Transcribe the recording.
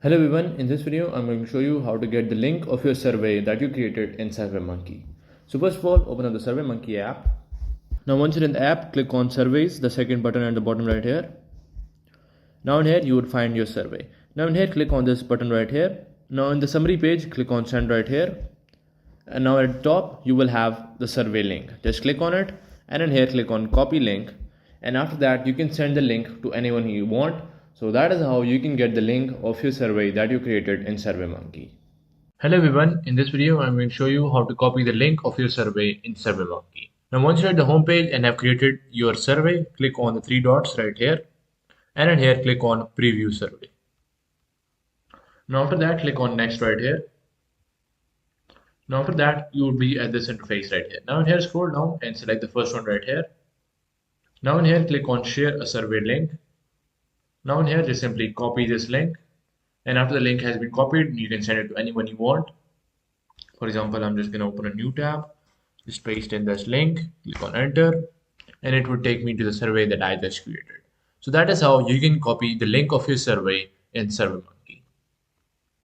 Hello everyone, in this video I'm going to show you how to get the link of your survey that you created in SurveyMonkey. So first of all, open up the SurveyMonkey app. Now once you're in the app, click on surveys, the second button at the bottom right here. Now in here you would find your survey. Now in here click on this button right here. Now in the summary page, click on send right here. And now at the top you will have the survey link. Just click on it and in here click on copy link. And after that you can send the link to anyone you want. So that is how you can get the link of your survey that you created in SurveyMonkey. Hello everyone, in this video I'm going to show you how to copy the link of your survey in SurveyMonkey. Now once you're at the home page and have created your survey, click on the three dots right here and in here click on preview survey. Now after that click on next right here. Now after that you would be at this interface right here. Now in here scroll down and select the first one right here. Now in here click on share a survey link. Now in here just simply copy this link, and after the link has been copied you can send it to anyone you want. For example, I'm just going to open a new tab, just paste in this link, click on enter, and it would take me to the survey that I just created. So that is how you can copy the link of your survey in SurveyMonkey.